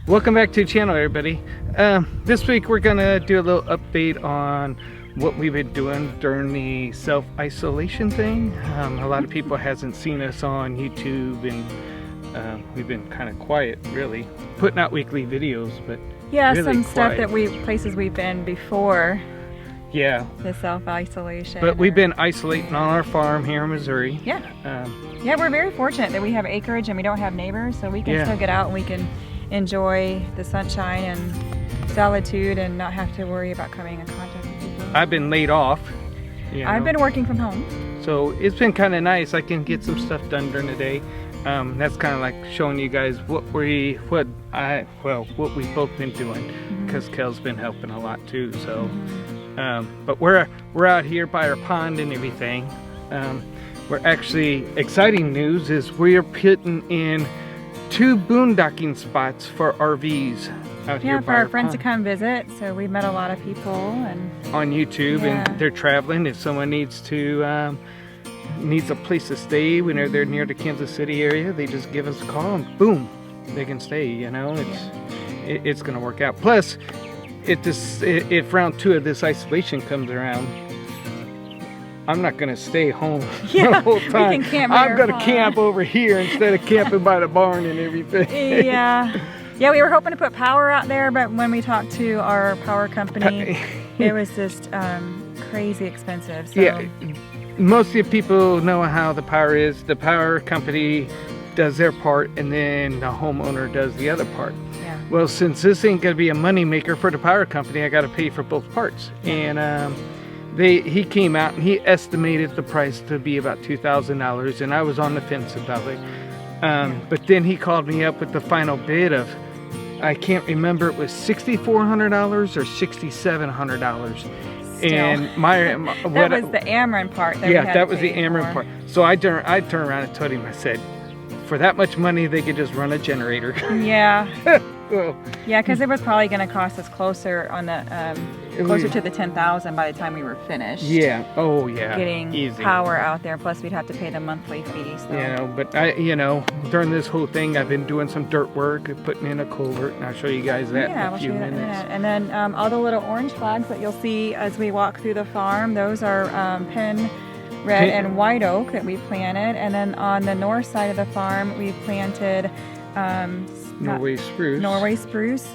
Welcome back to the channel, everybody. This week we're gonna do a little update on what we've been doing during the self-isolation thing. A lot of people hasn't seen us on YouTube, and we've been kind of quiet, really, putting out weekly videos, but yeah, really some quiet. stuff that places we've been before. Yeah, the self-isolation. but we've been isolating on our farm here in Missouri. Yeah. Yeah, we're very fortunate that we have acreage and we don't have neighbors, so we can still get out and we can enjoy the sunshine and solitude and not have to worry about coming in contact with people. I've been laid off. I've been working from home. So it's been kind of nice. I can get some stuff done during the day. That's kind of like showing you guys what we've both been doing, because Kel's been helping a lot too. So, but we're out here by our pond and everything. We're actually, exciting news is we're putting in 2 boondocking spots for RVs out here for our friends to come visit. So we met a lot of people and on YouTube, and they're traveling. If someone needs to needs a place to stay when they're near the Kansas City area, they just give us a call and boom, they can stay. You know, it's gonna work out. Plus, if round 2 of this isolation comes around, I'm not gonna stay home the whole time. We can camp I'm gonna camp over here instead of camping by the barn and everything. Yeah, we were hoping to put power out there, but when we talked to our power company, it was just crazy expensive. So. Yeah, most of the people know how the power is. The power company does their part, and then the homeowner does the other part. Yeah. Well, since this ain't gonna be a money maker for the power company, I gotta pay for both parts. And he came out and he estimated the price to be about $2,000, and I was on the fence about it. But then he called me up with the final bid of, I can't remember, it was $6,400 or $6,700. And that was the Ameren part. That was the Ameren part. So I turned around and told him, I said, for that much money, they could just run a generator. Yeah. Yeah, because it was probably going to cost us closer to the $10,000 by the time we were finished. Yeah. Oh yeah. Getting power out there. Plus, we'd have to pay the monthly fee. So. But during this whole thing, I've been doing some dirt work, putting in a culvert, and I'll show you guys that in a few minutes. And then all the little orange flags that you'll see as we walk through the farm, those are pen red and white oak that we planted. And then on the north side of the farm, we planted Norway spruce. Norway spruce.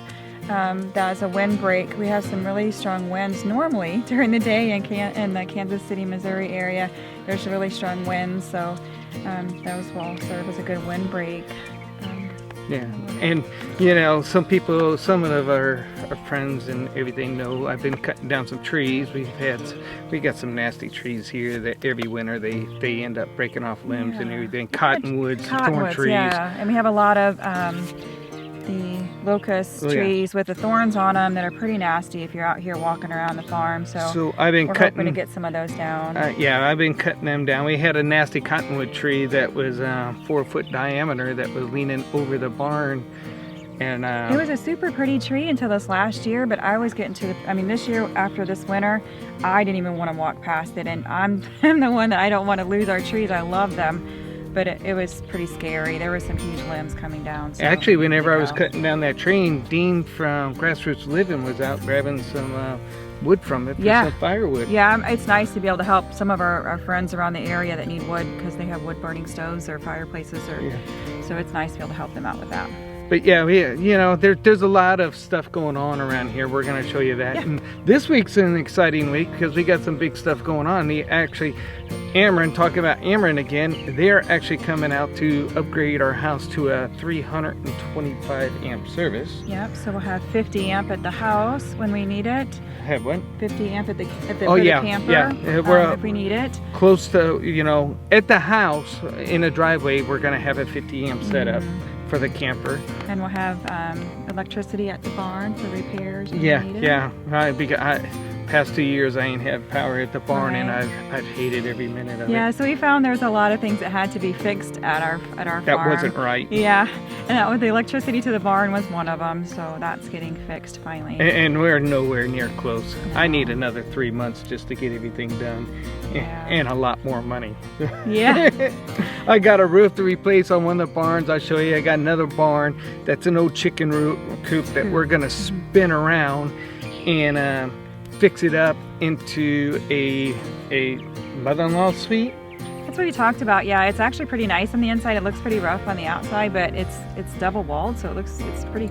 That's a windbreak. We have some really strong winds normally during the day in the Kansas City, Missouri area. There's really strong winds, so those will serve as a good windbreak. And some of our friends and everything know I've been cutting down some trees. We got some nasty trees here that every winter they end up breaking off limbs and everything. Cottonwoods, thorn trees. Yeah, and we have a lot of the locust trees with the thorns on them that are pretty nasty if you're out here walking around the farm. So I've been hoping to get some of those down. I've been cutting them down. We had a nasty cottonwood tree that was 4-foot diameter that was leaning over the barn. And it was a super pretty tree until this last year, but I was getting this year after this winter, I didn't even want to walk past it, and I'm the one that I don't want to lose our trees. I love them. But it was pretty scary. There were some huge limbs coming down. So actually, whenever I was cutting down that tree, Dean from Grassroots Living was out grabbing some wood from it for some firewood. Yeah, it's nice to be able to help some of our friends around the area that need wood because they have wood burning stoves or fireplaces. So it's nice to be able to help them out with that. But there's a lot of stuff going on around here. We're going to show you that. Yeah. And this week's an exciting week because we got some big stuff going on. Ameren, talking about Ameren again, they're actually coming out to upgrade our house to a 325 amp service. Yep, so we'll have 50 amp at the house when we need it. Have what? 50 amp at the camper. Yeah, if we need it. Close to, at the house in a driveway, we're going to have a 50 amp setup for the camper. And we'll have electricity at the barn for repairs. past 2 years I ain't had power at the barn, and Right. I've hated every minute of Yeah, it. so we found there's a lot of things that had to be fixed at our farm. That wasn't right. Yeah, and that was the electricity to the barn was one of them, so that's getting fixed finally. And we're nowhere near close. No. I need another 3 months just to get everything done, Yeah. and a lot more money. Yeah. I got a roof to replace on one of the barns. I'll show you. I got another barn that's an old chicken coop that we're gonna spin around and fix it up into a mother-in-law suite. That's what we talked about. Yeah, it's actually pretty nice on the inside. It looks pretty rough on the outside, but it's double walled, so it's pretty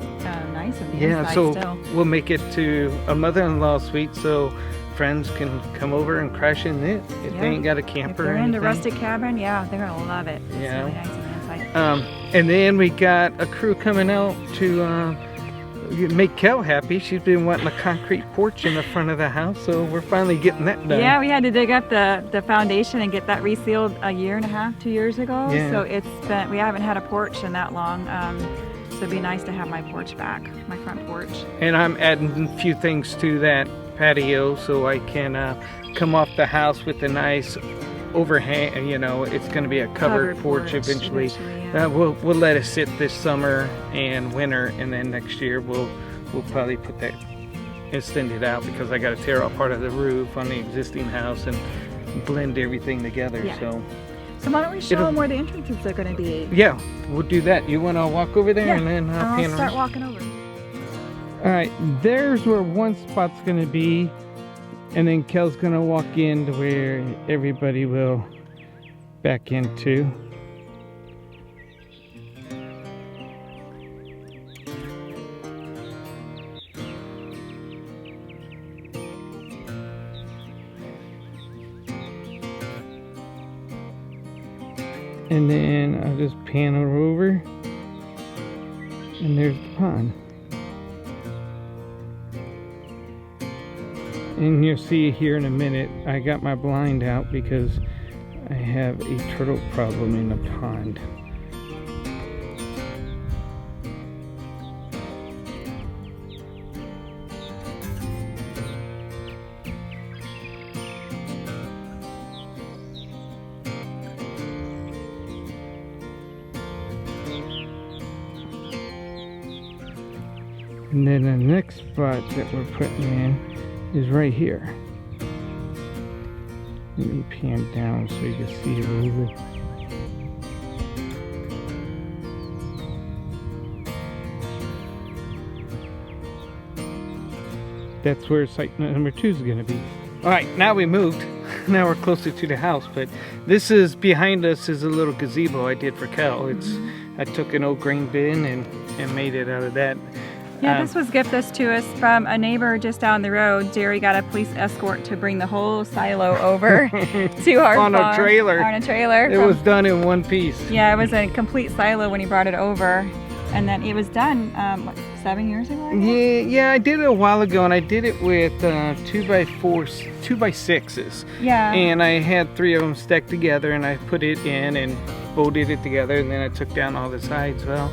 nice on the inside So still. we'll make it to a mother-in-law suite so friends can come over and crash in it if Yeah. they ain't got a If camper they're or into anything. rustic cabin, yeah, they're gonna love it. It's Yeah. really nice on the inside. And then we got a crew coming out to make Kel happy. She's been wanting a concrete porch in the front of the house, so we're finally getting that done. Yeah, we had to dig up the foundation and get that resealed a year and a half, 2 years ago. Yeah. So we haven't had a porch in that long. So it'd be nice to have my porch back, my front porch. And I'm adding a few things to that patio so I can come off the house with a nice overhang. You know, it's going to be a covered porch eventually. Yeah. We'll let it sit this summer and winter, and then next year we'll probably put that, extend it out, because I got to tear off part of the roof on the existing house and blend everything together. Yeah. So why don't we show them where the entrances are going to be? yeah, we'll do that. You want to walk over there, Yeah, and then I'll pan start around? walking over. All right, there's where one spot's going to be, and then Kel's going to walk into where everybody will back into. And then I'll just pan her over, and there's the pond. And you'll see here in a minute, I got my blind out because I have a turtle problem in the pond. And then the next spot that we're putting in is right here. Let me pan down so you can see it a little bit. That's where site number 2 is going to be. All right, now we moved. Now we're closer to the house, but this is behind us is a little gazebo I did for Kel. I took an old grain bin and made it out of that. Yeah, this was gifted to us from a neighbor just down the road. Jerry got a police escort to bring the whole silo over to our On a farm. trailer. On a trailer. It was done in one piece. Yeah, it was a complete silo when he brought it over. And then it was done, what, 7 years ago? I guess? Yeah, I did it a while ago, and I did it with 2x4s, 2x6s. Yeah. And I had 3 of them stacked together, and I put it in and bolted it together, and then I took down all the sides. Well,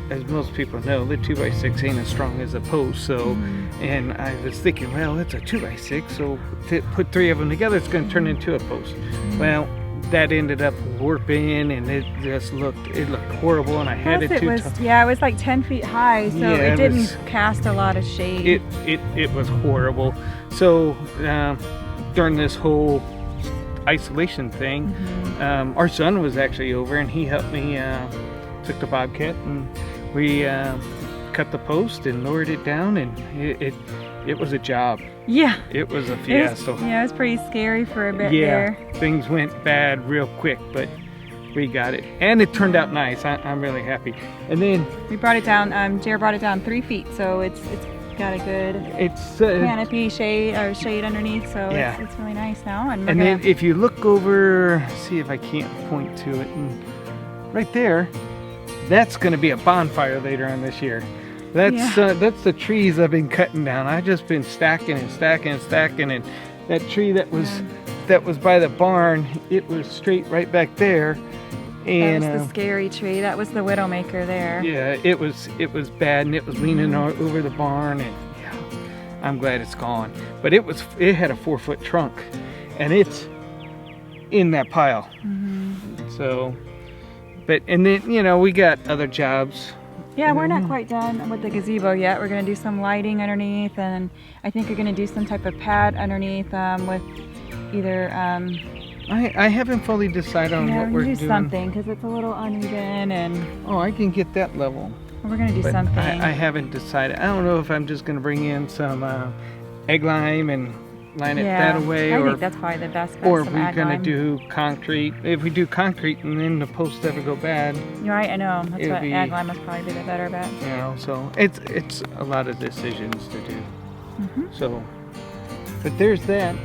as most people know, the 2x6 ain't as strong as a post, so, and I was thinking, well, it's a 2x6, so to put 3 of them together, it's going to turn into a post. Well, that ended up warping, and it looked horrible, and I had Plus it too it was like 10 feet high, so Yeah, it it didn't was- cast a lot of shade. It was horrible. So during this whole isolation thing, our son was actually over, and he helped me, took the bobcat, and we cut the post and lowered it down, and it was a job. Yeah. It was a It was, fiasco. yeah, it was pretty scary for a bit Yeah, there. things went bad real quick, but we got it, and it turned out nice. I'm really happy. And then We brought it down, Jared brought it down 3 feet, so it's got a good it's canopy shade underneath, so Yeah. it's really nice now. And, and then if you look over, see if I can't point to it, and right there, that's going to be a bonfire later on this year. That's the trees I've been cutting down. I've just been stacking and stacking and stacking, and that tree that was by the barn, it was straight right back there. And that was the scary tree. That was the widowmaker there. yeah, it was bad, and it was leaning over the barn, and I'm glad it's gone. But it had a 4-foot trunk, and it's in that pile. So, and then, you know, we got other jobs. Yeah, we're not quite done with the gazebo yet. We're going to do some lighting underneath, and I think we're going to do some type of pad underneath with either... I haven't fully decided on what we're do doing. Something, because it's a little uneven, and... Oh, I can get that level. We're going to do But something. I haven't decided. I don't know if I'm just going to bring in some egg lime and line it that away, I think that's probably the best bet. or if we're going to do concrete. If we do concrete and then the posts ever go bad. You're right, I know. That's It'll what be- egg lime must probably be the better bet. You know, so it's a lot of decisions to do. So, but there's that.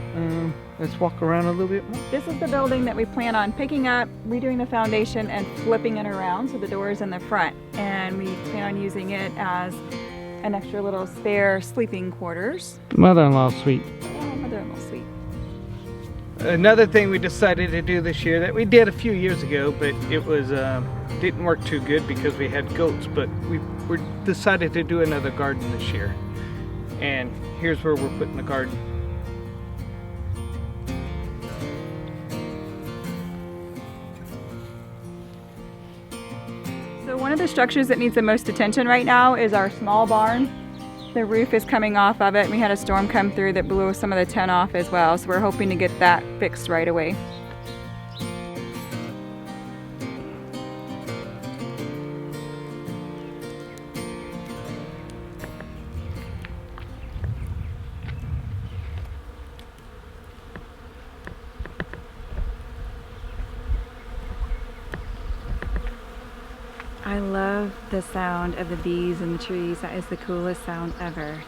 Let's walk around a little bit more. This is the building that we plan on picking up, redoing the foundation, and flipping it around so the door is in the front. And we plan on using it as an extra little spare sleeping quarters. Mother-in-law suite. Oh, mother-in-law suite. Another thing we decided to do this year that we did a few years ago, but it was didn't work too good because we had goats. But we decided to do another garden this year, and here's where we're putting the garden. So one of the structures that needs the most attention right now is our small barn. The roof is coming off of it, and we had a storm come through that blew some of the tent off as well, so we're hoping to get that fixed right away. I love the sound of the bees in the trees. That is the coolest sound ever.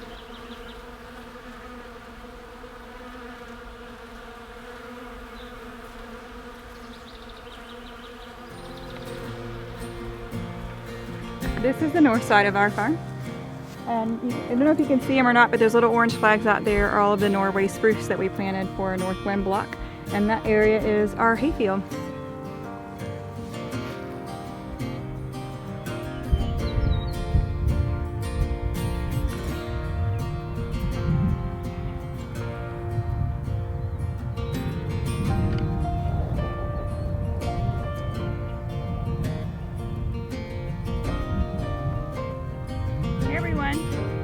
This is the north side of our farm. And I don't know if you can see them or not, but those little orange flags out there are all of the Norway spruce that we planted for a north wind block. And that area is our hayfield.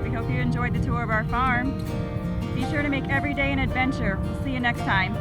We hope you enjoyed the tour of our farm. Be sure to make every day an adventure. We'll see you next time.